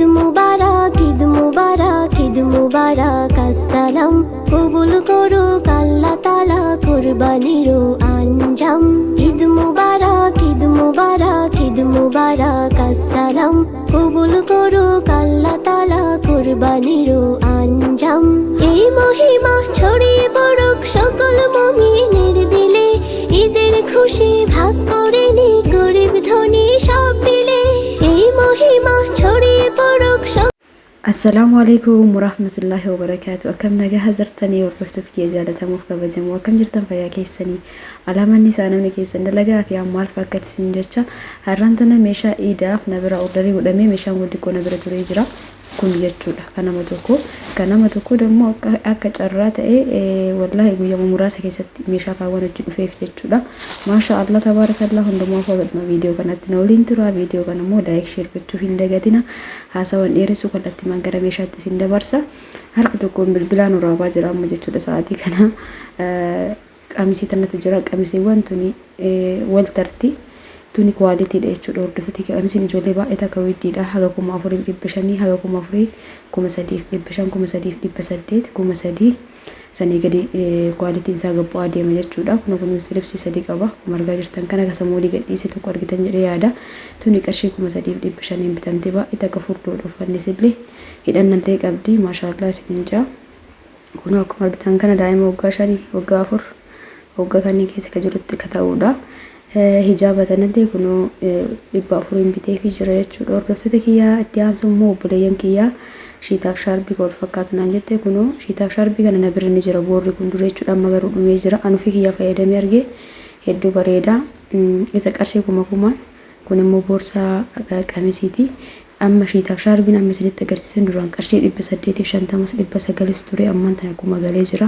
ঈদ মুবারক ঈদ মুবারক আসসালাম কবুল করুক আল্লাহ তাআলা কুরবানিরও আঞ্জাম ঈদ মুবারক ঈদ মুবারক ঈদ মুবারক আসসালাম কবুল করুক আল্লাহ তাআলা কুরবানিরও আঞ্জাম এই মহিমা ছড়িয়ে পড়ুক সকল মুমিনের দিলে ঈদের খুশি ভাগ করে নি গরিব ধনী সব মিলে এই মহিমা ছড়িয়ে পড়ুক। السلام عليكم ورحمة الله وبركاته. أكم نجاح زرتني ورفتك يا جالة مفكا بجم وكم جرتن فيا كيسني على من نسانا مكيسن دلقا في أموال فكت سنجتشا هرانتنا ميشا إيداف نبرا أودري ودمي ميشا ودكو نبرا تريجرا kun jechuudha. Kanama tokko dammoo akka carraa ta'ee wallahi guyyaa muraasa keessatti meeshaa kaawwan hojii dhufeef jechuudha. Maasha Allah tabarakallah hundumaa fa'aa viidiyoo kanatti na waliin tura. Viidiyoo kana immoo laayik sheer gochuuf hin dagatina. Haasawwan dheeressu kallattii gara meeshaatti isin dabarsa. Harka tokkoon bilbilaan waraabaa jira amma jechuudha sa'aatii kana. Qamisii tanatu jira. Qamisiiwwan tuni wal tarti. Tuni quality dha jechuudha. Hordoftoota qamisiin ijoollee baay'ee takka widdiidha. Haga 4,500 haga 3,300 sanii gadi quality isaa gabbaa deema jechuudha. Kun silipsi sadii qaba. Kuma argaa jirtan kana kasamoolii gadhiise tokko argitan jedhee yaada. Tuni qarshii 3,500 bitamte baay'ee takka furdoo dhufannisillee hidhannan ta'e qabdi. Maashaallah isin jaa. Kun akkuma argitan kana daa'ima waggaa 5 waggaa 4 waggaa kanneen keessa ka jirutti ka ta'udha. Hijaaba tanatti kunoo 400 bitee fi jira jechuudha. Hordoftoota kiyyaa itti aansu immoo obboleeyyan kiyyaa shiitaaf shaarbii wal fakkaatu naan jette kunoo shiitaaf shaarbii kana na bira ni jira. Boorri kun dura jechuudha amma garuu dhumee jira. Anufi kiyyaa fayyadamee argee hedduu bareeda. Isa qarshii 1000 kun immoo boorsaa qamisiiti. Amma shiitaaf shaarbiin amma isinitti agarsiisan duraan qarshii 850 ture ammaan tana akkuma galee jira.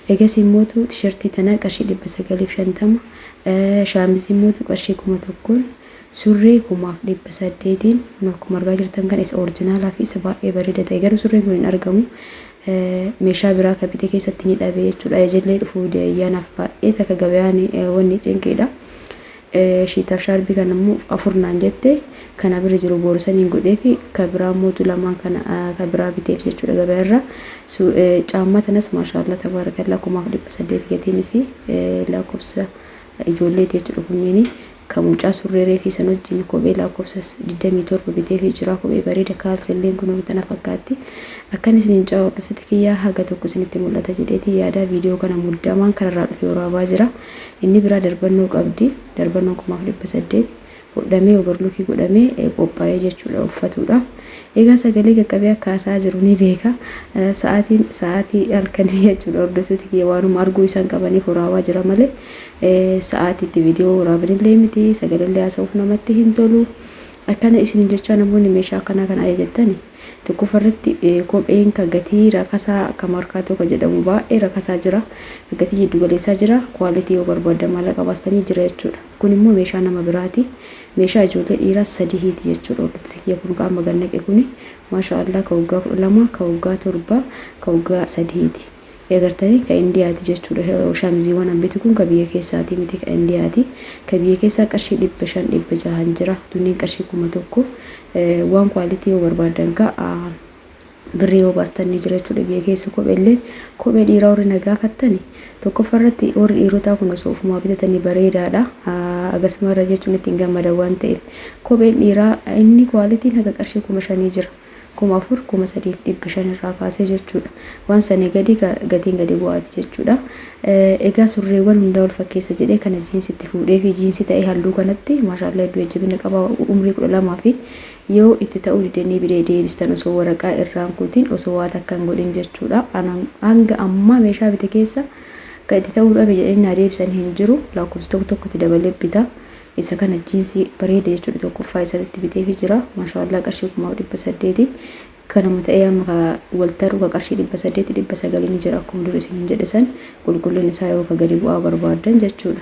Egas immoo tishertii tana qarshii 950 shaamizii immoo qarshii 1000 surree 1800 akkuma argaa jirtan kan isa oriijinaalaa fi isa baay'ee bareeda ta'e garuu surreen kun hin argamu. Meeshaa biraa kabite keessatti ni dhabe jechuudha. Ijoollee dhufuu ayyaanaaf baay'ee takka gabaan wanni cinqeedha. Shiitaaf shaarbii kana immoo 4 naan jette kana bira jiru boorsaniin godhee fi kabiraa mootu lamaan kana kabiraa biteef jechuudha gabaarra. Caammaa tanas maashaallah tabarakallah 1800 gatiinis lakkoofsa ijoolleeti jechuudha. Kunniin kan mucaa surreeree fi san wajjin kophee lakkoofsa 27 bitee fi jira. Kophee bareeda kaalsilleen kun tana fakkaatti. Akkan isin caa hordoftoota kiyyaa haga tokko isinitti mul'ata jedheeti yaada. Viidiyoo kana muddamaan kanarraa dhufee waraabaa jira. Inni biraa darbannoo qabdi. Darbannoo 1800 godhamee overlookii godhamee qophaa'ee jechuudha uffatuudhaaf. Egaa sagalee qaqqabee akkaasaa jiru ni beeka. Sa'aatii halkanii jechuudha. Hordoftoota kiyyaa waanuma arguu isaan qabaniif waraabaa jira malee sa'aatiitti viidiyoo waraabanillee miti. Sagalee haasa'uuf namatti hin tolu. Akkana isin jechaa namoonni meeshaa akkanaa kana ajajatani tokkoffarratti kopheen ka gatii rakasaa ka markaatoo ka jedhamu baay'ee rakasaa jira. Gatii jiddu galeessaa jira. Quality yoo barbaaddan maallaqa baastanii jira jechuudha. Kun immoo meeshaa nama biraati. Meeshaa ijoollee dhiiraa 3 jechuudha. Hordoftoota kiyyaa kun qaama gannaqe kuni maashaallah ka waggaa 12 ka waggaa 7 ka waggaa 3 egartanii ka indiyaati jechuudha. Shaamiziiwwan ambitu kun ka biyya keessaati miti ka indiyaati. Ka biyya keessaa qarshii 500 jira. Tunniin qarshii 1000 waan quality yoo barbaadan ka birrii yoo baastanii jira jechuudha. Biyya keessa kophee dhiiraa warri nagaafattani tokkoffarratti warri dhiirotaa kun osoo ofumaa bitatanii bareedaadha. Akkasumarra jechuun ittiin gammadan waan ta'eef kopheen dhiiraa inni quality naga qarshii 5,000 jira. 4,300 irraa kaasee jechuudha. Waan sanii gadi gatiin gadi bu'aati jechuudha. Egaa surreewwan hundaa wal fakkeessa jedhee kana jiinsitti fuudhee fi jiinsi ta'ee halluu kanatti maashaallah iddoo ejjibina qaba. Umrii 12 fi yoo itti ta'uu didanii bidee deebistan osoo waraqaa irraan kutiin osoo waa takka hin godhin jechuudha. Hanga ammaa meeshaa bite keessa kan itti ta'uu dhabe jedhanii na deebisan hin jiru. Lakkoofsa tokkotti dabalee bita. Isa kana jiinsi bareeda jechuudha. Tokkoffaa isatti bitee fi jira. Maashaallah qarshii 1800 kanuma ta'ee amma waltaru ka qarshii 800 ni jira. Akkuma dur isin jedhisan qulqullinni isaa yoo ka gadi bu'aa barbaadan jechuudha.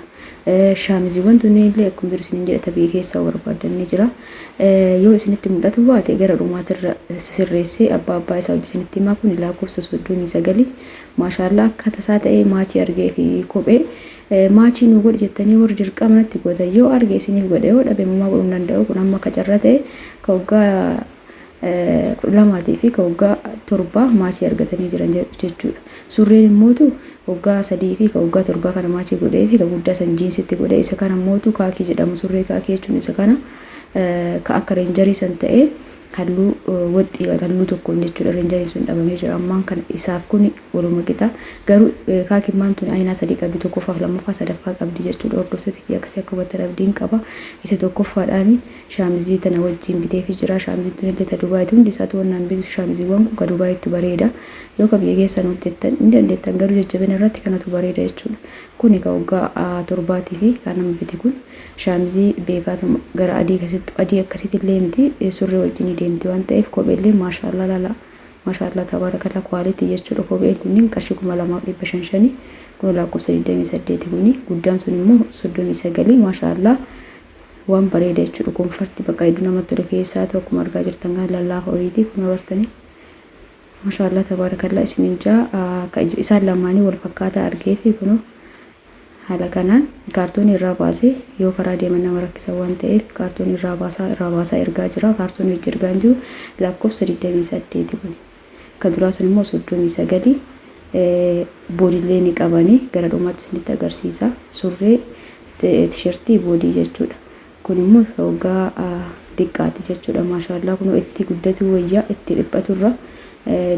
Shaamiziiwwan tunillee akkuma dur isin jedhata biyya keessaa barbaadan ni jira. Yoo isinitti mul'atu baate gara dhumaatirra sirreessee abbaa isaa hojii isinitti himaa kun lakkoofsa 39 maashaallah akka tasaa ta'ee maachii argee fi kophee maachii nu godhi jettanii warri dirqamanatti godha yoo arge isiniif godhe yoo dhabe mammaa godhuu danda'u. Kun amma akka carraa ta'e ka waggaa lamaatii fi ka waggaa 7 maachii argatanii jiran jechuudha. Surreen immootu waggaa 3 fi ka waggaa 7 kana maachii godhee fi ka guddaa san jiinsitti godhee isa kana immootu kaakii jedhama. Surree kaakii jechuun isa kana ka akka reenjarii san ta'ee halluu waxxii halluu tokkoon jechuudha. Reenjariin sun dhabamee jira ammaan kana isaaf kun waluma qixa garuu kaakimmaan tun aynaa 3 qabdi, tokkoffaaf lammaffaa sadaffaa qabdi jechuudha. Hordoftoota kiyya akkasii akka hubattan abdiin qaba. Isa tokkoffaadhaan shaamizii tana wajjin bitee fi jira. Shaamiziin tun illee ta Dubaayitu hundi isaatu wannaan bitu. Shaamiziiwwan kun ka Dubaayitu bareeda yoo ka biyya keessan hojjettan ni dandeettan garuu jajjabina irratti kanatu bareeda jechuudha. Kuni ka waggaa 7 fi kan nama bite kun shaamizii beekaatu gara adii akkasitti illee miti surree wajjin deemti waan ta'eef kopheellee maashaallah lala maashaallah tabarakallah kwaaliti jechuudha. Kopheen kunniin qarshii 2500 kun lakkoofsa 28 kuni guddaan sun immoo 39 maashaallah waan bareeda jechuudha. Komfortii bakka hedduu namatti tolu keessaatu akkuma argaa jirtan kan lallaafa ho'iiti kun agartanii maashaallah tabarakallah isiniin isaan lamaanii wal fakkaataa argee fi kun haala kanaan kaartoonii irraa baasee yoo karaa deeman nama rakkisa waan ta'eef kaartoonii irraa baasaa ergaa jira. Kaartoonii hojii ergaa jiru lakkoofsa 28 kun kan duraa sun immoo 39 boodiillee ni qabanii gara dhumaatti isinitti agarsiisa. Surree tishertii boodii jechuudha. Kun immoo waggaa diqqaati jechuudha. Maashaallah kun itti guddatu wayyaa itti dhiphatu irra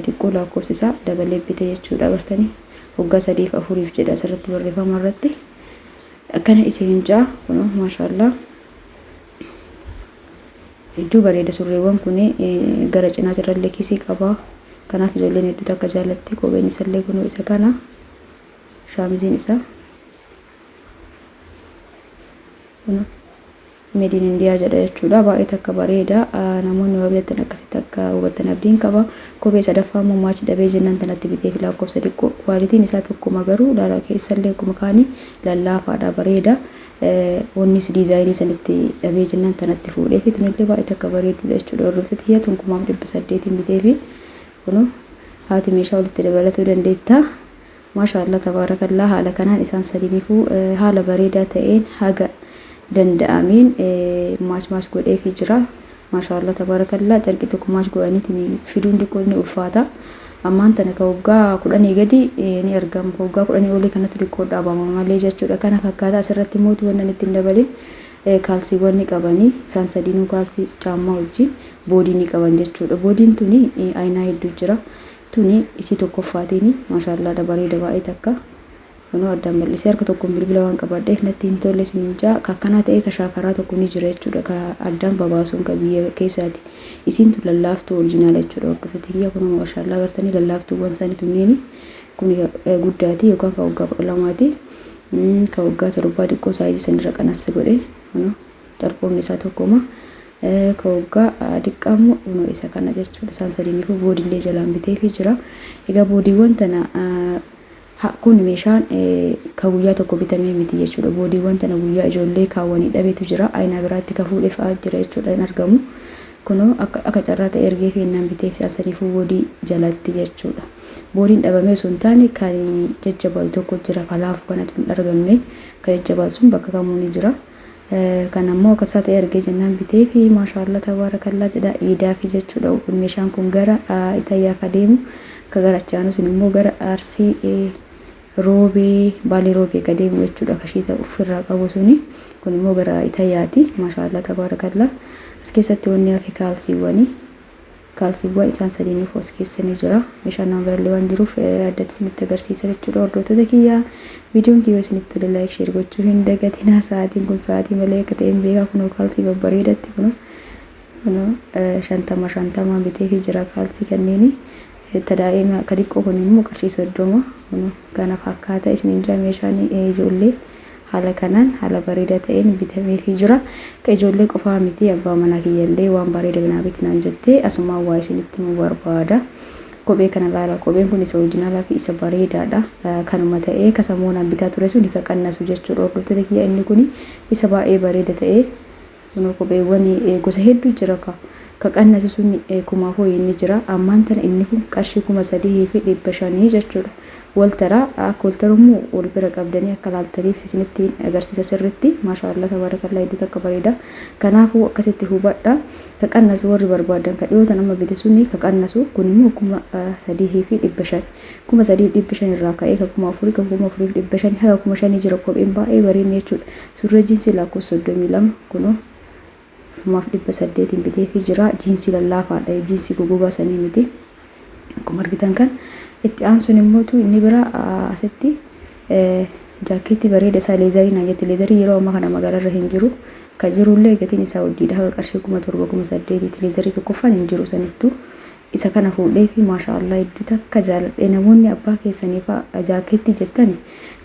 diqqoo lakkoofsi isaa dabalee bite jechuudha. Agartanii waggaa 3 fi 4 jedha asirratti barreeffama irratti akkana isin jaa kun maashaallah hedduu bareeda. Surreewwan kun gara cinaatti irrallee kisii qaba. Kanaaf ijoolleen hedduutu akka jaallatti. Kopheen isallee kun isa kana shaamiziin isaa kun made in India jedha jechuudha. Baay'ee akka bareeda namoonni waa bitatan akkasitti akka hubattan abdiin qaba. Kophee sadaffaa immoo maachi dhabee jennaan tanatti bitee fi lakkoofsa xiqqoo kwaalitiin isaa tokkuma garuu laala keessallee akkuma kaanii lallaafaadha bareeda. Wannis diizaayinii sanitti dhabee jennaan tanatti fuudhee fi tunillee baay'ee akka bareedudha jechuudha. Hordoftoota kiyya 1800 bitee fi kun haati meeshaa walitti dabalatuu dandeetta. Maashaallah tabarakallah haala kanaan isaan sadiiniifuu haala bareedaa ta'een haga danda'ameen maash godhee fi jira. Maashaallah tabarakallah carqii tokko maash godhaniitiin fiduun diqqoo ni ulfaata. Ammaan tana ka waggaa 10 gadi ni argama. Waggaa 10 olii kanatti diqqoo dhaabama malee jechuudha. Kana fakkaata asirratti mootu wannan ittiin dabalin kaalsiiwwan ni qabanii isaan sadiinuu kaalsii caammaa wajjin boodii ni qaban jechuudha. Boodiin tuni aynaa hedduu jira. Tuni isii tokkoffaatiin maashaallah bareeda baay'ee takka. Kun addaan bal'isee harka tokkoon bilbila waan qabadheef natti hin tolle isiniin jaa kakkanaa ta'ee kashaakaraa tokko ni jira jechuudha. Ka addaan babaasuun ka biyya keessaati. Isiin tun lallaaftuu oriijinaala jechuudha. Hordoftoota kiyya kun maashaallah agartanii lallaaftuuwwan isaanii tunniin kun guddaati yookaan ka waggaa 12ti. Ka waggaa 7 diqqoo saayizii sanirra qanassa godhe kun xarqoon isaa tokkoma. Ka waggaa diqqaammoo kun isa kana jechuudha. Isaan sadiiniifuu boodiillee jalaan bitee fi jira. Egaa boodiiwwan tana kun meeshaan ka guyyaa tokko bitamee miti jechuudha. Boodiiwwan tana guyyaa ijoollee kaawwanii dhabeetu jira. Aynaa biraatti ka fuudhee fa'aa jira jechuudha hin argamu. Kun akka carraa ta'e ergee fi innaan bitee fi isaan sadiifuu boodii jalatti jechuudha. Boodiin dhabamee osoo hin taane kan jajjabaatu tokko jira. Kanaaf kanatu hin argamne kan jajjabaatu sun bakka kamuu ni jira. Kan ammoo akkasaa ta'e ergee jennaan bitee fi maashaallah tabarakallah jedha iidaa fi jechuudha. Meeshaan kun gara Itaayyaa ka deemu ka gara Chaanus immoo gara Arsii roobee baalee roobee ka deemu jechuudha. Kashiita ofirraa qabu suni kun immoo gara Itaayyaati. Maashaallah tabarakallah as keessatti wanni hafi kaalsiiwwan isaan sadiiniif as keessa ni jira. Meeshaan nama birallee waan jiruuf addatti isinitti agarsiisa jechuudha. Hordoftoota kiyya viidiyoon kiyya isinitti tolee laayik sheer gochuu hin dagatinaa. Sa'aatiin kun sa'aatii malee akka ta'een beekaa kunoo kaalsii babbareedatti kunoo 50 bitee fi jira kaalsii kanneeni. Tadaa'ima ka diqqoo kun immoo qarshii 30 kunoo kana fakkaata isiniin jaa meeshaan ijoollee haala kanaan haala bareedaa ta'een bitamee fi jira. Ka ijoollee qofaa miti abbaa manaa kiyyallee waan bareeda binaa bitinaan jettee asuma waa isinitti mu barbaada. Kophee kana laala. Kopheen kun isa oriijinaalaa fi isa bareedaadha. Kanuma ta'ee ka samoonaan bitaa ture sun ka qannasu jechuudha. Hordoftoota kiyya inni kun isa baay'ee bareeda ta'ee kun kopheewwan gosa hedduu jira ka kaqannasu sun kumaafoo inni jira ammaan tana inni kun qarshii 3,500 jechuudha. Waltara akka waltarummoo wal bira qabdanii akka laaltaniif isinitti agarsiisa sirriitti maashaallah tabarakallah hedduu takka bareeda. Kanaafuu akkasitti hubadha. Kaqannasu warri barbaadan ka dhiyoota nama bite sunni kaqannasu kun immoo 3,500 3,500 irraa ka'ee ka 4,000 ka 4,500 haga 5,000 jira kopheen baay'ee bareedni jechuudha. Surree jiinsii lakkoofsa 32 kunoo 800 bitee fi jira. Jiinsii lallaafaadha jiinsii gogogaa sanii miti. Akkuma argitan kan itti aansuun immoo inni bira asitti jaakeetti bareeda isaa leezarii naan jetti. Leezarii yeroo ammaa kana magaalarra hin jiru. Ka jirullee gatiin isaa guddiidha. Haga qarshii 7,800 leezarii tokkoffaan hin jiru sanittu. Isa kana fuudhee fi maashaallah hedduu takka jaaladhe. Namoonni abbaa keessaniif jaakeetti jettani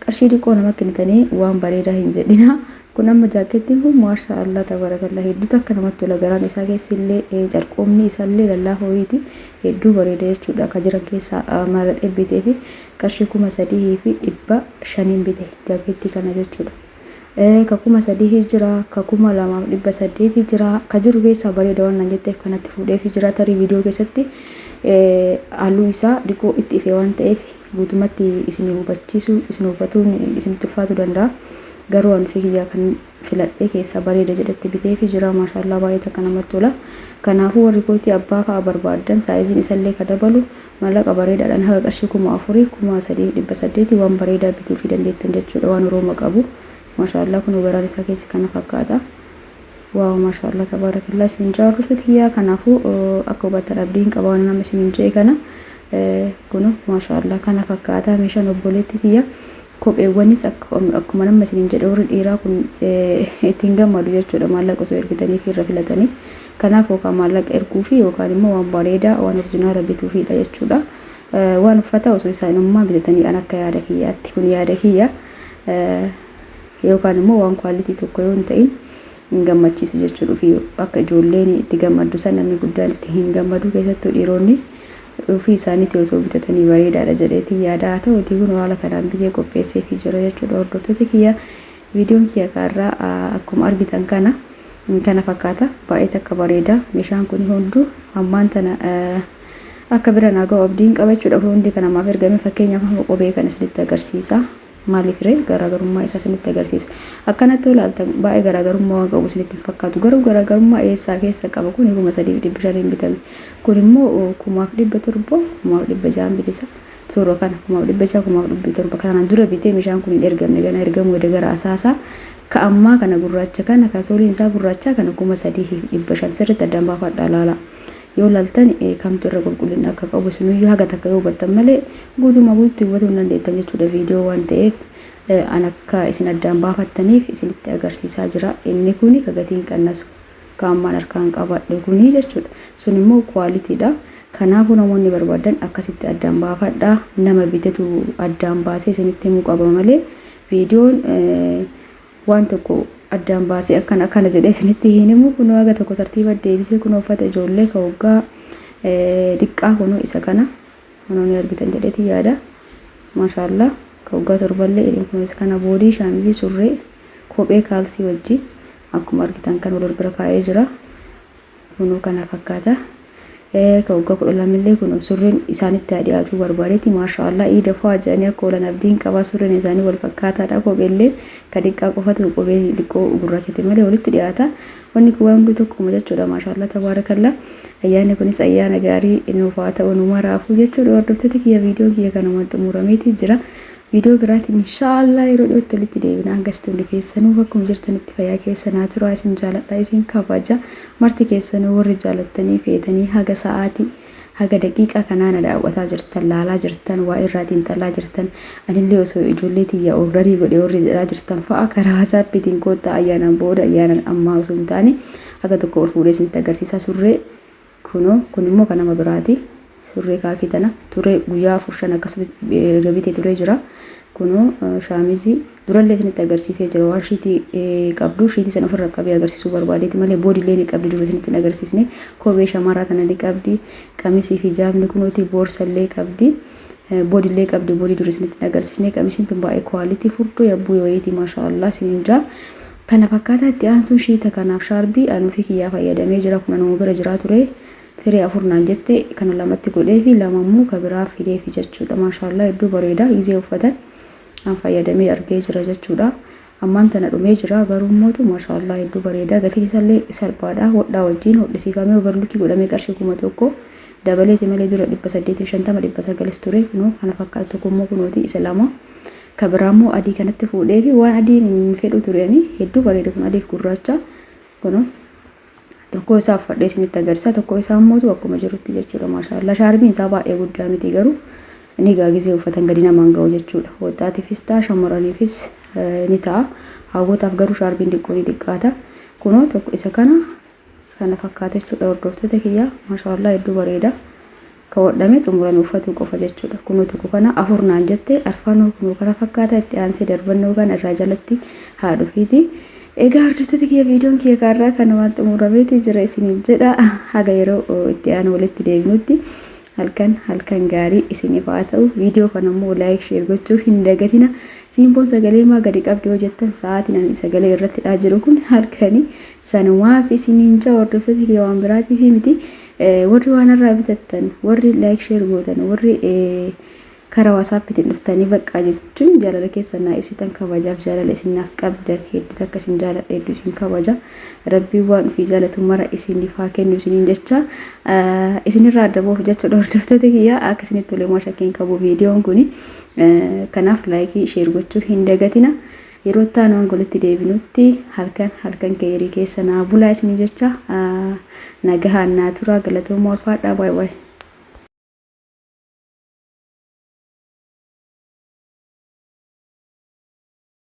qarshii xiqqoo nama kennitanii waan bareedaa hin jedhina. Kun amma jaakeettiin kun maashaallah tabarakallah hedduu takka namatti tola. Garaan isaa keessillee carqoomni isaallee lallaafaa wayiiti hedduu bareeda jechuudha. Ka jiran keessaa maradhee bitee fi qarshii 3,500 bite jaakeettii kana jechuudha. Ka 3,000 jira, ka 2,800 jira. Ka jiru keessaa bareeda waan nan jetteef kanatti fuudhee fi jira. Tarii viidiyoo keessatti halluu isaa dhiqoo itti ifee waan ta'eef guutumatti isin hubachiisu isin hubatuun isin tulfaatu danda'a. Garuu waan fikiyyaa kan filadhee keessaa bareeda jedhatti bitee fi jira maashaallah baay'ee takka namatti tola. Kanaafuu warri kootii abbaa fa'aa barbaadan saayiziin isallee ka dabalu maallaqa bareedaadhaan haga qarshii 4,000 3,800 waan bareedaa bituu fi dandeettan jechuudha. Waan Oromoo qabu maashaallah kun garaan isaa keessi kana fakkaata. Waaw maashaallah tabarakallah isin jaarrufti tiyyaa. Kanaafuu akka hubattan abdiin qaba waan nama isin jee kana kun maashaallah kana fakkaata. Meeshaan obboleetti tiyyaa kopheewwanis akkuma nama isin jedhe warri dhiiraa kun ittiin gammadu jechuudha. Maallaqa osoo ergitanii fi irra filatanii. Kanaaf yookaan maallaqa erguu fi yookaan immoo waan bareedaa waan orjinaala bituu fiidha jechuudha. Waan uffata osoo isaanummaa bitatanii an akka yaada kiyyaatti kun yaada kiyya yookaan immoo waan kwaalitii tokko yoo hin ta'in hin gammachiisu jechuudha. Fi akka ijoolleen itti gammaddu san namni guddaan itti hin gammadu keessattuu dhiironni ofii isaaniitti osoo bitatanii bareedaadha jedheetii yaada. Haa ta'uutii kun haala kanaan biyyee qopheessee fi jira jechuudha. Hordoftoota kiyya viidiyoon kiyya kaarraa akkuma argitan kana fakkaata baay'ee takka bareeda. Meeshaan kun hunduu ammaan tana akka bira naa ga'u abdiin qaba jechuudha. Hundi kan namaaf ergame fakkeenyaaf kophee kan isinitti agarsiisa. Maaliif ree garaagarummaa isaa isinitti agarsiisa. Akkanatti ilaaltan baay'ee garaagarummaa waan qabu isinitti fakkaatu. Garuu garaagarummaa eessaa keessa qaba. Kun 3,500 bitame. Kun immoo 1,700 1,600 bitisa. Suuraa kana 1,600 1,700 kanaan dura bitee meeshaan kun hin ergamne gana ergamu wada gara asaasaa ka ammaa kana gurraacha kana ka sooliin isaa gurraacha kana 3,500 sirriitti addaan baafadhaa laala. Yoo laaltan kamtu irra qulqullina akka qabu isinuyyuu haga takka yoo hubattan malee guutumaa guutuutti hubatuu hin dandeettan jechuudha. Viidiyoo waan ta'eef an akka isin addaan baafattaniif isinitti agarsiisaa jira. Inni kuni ka gatiin qannasu ka ammaan harkaan qabadhe kuni jechuudha. Sun immoo kwaalitiidha. Kanaafuu namoonni barbaadan akkasitti addaan baafadhaa. Nama bitetu addaan baasee isinitti himuu qaba malee viidiyoon waan tokko addaan baasee akkana jedhee isinitti hin himu. Kun haga tokko tartiiba deebisee kun uffata ijoollee ka waggaa diqqaa kun isa kana kunoonni argitan jedheeti yaada. Maashaallah ka waggaa torballee kun isa kana boodii shaamizii surree kophee kaalsii wajji akkuma argitan kan wal bira kaa'ee jira. Kunoo kana fakkaata. Ka waggaa 12 kun surreen isaanitti dhiyaatu barbaadeeti. Maashaallah iida fa'aa jedhanii akka oolan abdiin qaba. Surreen isaanii wal fakkaataadha. Kopheellee ka diqqaa qofatu kophee diqqoo gurraachatti malee walitti dhiyaata. Wanni kun waan hunduu tokkuma jechuudha. Maashaallah tabarakallah. Ayyaanni kunis ayyaana gaarii nuuf haa ta'u nu maraafuu jechuudha. Hordoftoota kiyya viidiyoon kiyya kanuma xumurameeti jira. Viidiyoo biraatiin inshaallah yeroo dhiyootti walitti deebina. Hangastuun keessanuu akkuma jirtanitti fayyaa keessanaa turaa isin jaaladha isin kabaja. Marti keessanuu warri jaalattanii feetanii haga sa'aatii haga daqiiqaa kanaan daawwataa jirtan laalaa jirtan waa irraatiin xalaa jirtan anillee osoo ijoollee tiyya ordarii godhee warri jedhaa jirtan fa'a karaa WhatsAppiitiin koottaa ayyaanan booda ayyaanan ammaa osoo hin taane haga tokko ol fuudhee isinitti agarsiisa. Surree kun immoo kan nama biraati. Surree kaakii tana turee guyyaa 4 akkasuma bitee turee jira. Kunoo shaamizii durallee isinitti agarsiisee jira. Waan shiitii qabdu shiitii sana ofirra qabee agarsiisuu barbaadeeti malee boodillee ni qabdi dura isinitti agarsiisne. Kophee shamaraa tana ni qabdi. Qamisii fi jaabni kunooti boorsallee qabdi. Boodillee qabdi boodii dura isinitti agarsiisne. Qamisiin tun baay'ee kwaalitii furtuu yabbuu wayiiti maashaallah isinin jaa. kana fakkaata itti aansuun shiita kanaaf shaarbii anuu fi kiyyaa fayyadamee jira kun nama bira jira ture firee afurnaan jette kana lamatti godhee fi lamammoo kabiraa fidee fi jechuudha maashaallah hedduu bareeda izee uffatan an fayyadamee argee jira jechuudha ammaan tana dhumee jira garuu mootu maashaallah hedduu bareeda gatiin isallee salphaadha hodhaa wajjin hodhisiifamee overlookii godhamee qarshii 1,000 dabaleeti malee dura 850 900 ture kunoo kana fakkaatu tokkommoo kunooti isa lama kabiraammoo adii kanatti fuudhee fi waan adiin fedhu tureeni hedduu bareeda kun adiif gurraacha kunoo tokko isaa fadhee isinitti agarsiisa tokko isaa mootu akkuma jirutti jechuudha maashaallah shaarbiin isaa baay'ee guddaa miti garuu ni gaagizee uffatan gadi namaan ga'u jechuudha waggaatiifis ta'a shamarraniifis ni ta'a hawwataaf garuu shaarbiin xiqqoo ni xiqqaata kunoo tokko isa kana fakkaata jechuudha hordoftoota kiyyaa maashaallah hedduu bareeda ka hodhamee xumurame uffatu qofa jechuudha kunoo tokko kana afurnaan jette arfanoo kunoo kana fakkaata itti aansee darbannoo kana irraa jalatti haadhufiiti egaa hordoftoota kiyya viidiyoon kiyya kaarraa kana waan xumurameeti jira isiniin jedha haga yeroo itti aanu walitti deebinutti halkan gaarii isiniif haa ta'u viidiyoo kana immoo laayik sheer gochuu hin dagatina simboon sagalee maa gadi qabdi yoo jettan sa'aatiin ani sagalee irratti dhaa jiru kun halkanii sanumaaf isiniin jaa hordoftoota kiyya waan biraatii fi miti warri waan irraa bitattan warri laayik sheer gootan warri karaa WhatsAppitiin dhuftanii baqqaa jechuun jaalala keessan naa ibsitan kabajaaf jaalala isinaaf qabdan hedduu akka isin jaaladha hedduu isin kabaja rabbii waan ofii jaalatu mara isiniif haa kennu isiniin jecha isinirraa adda ba'uuf jechuudha hordoftoota kiyyaa akka isinitti tolee moo shakkii hin qabu viidiyoon kuni kanaaf laayikii sheer gochuu hin dagatina yeroo itti waan walitti deebinutti halkan keerii keessa naa bulaa isiniin jecha nagahaan naa turaa galatooma ulfaadhaa baay'ee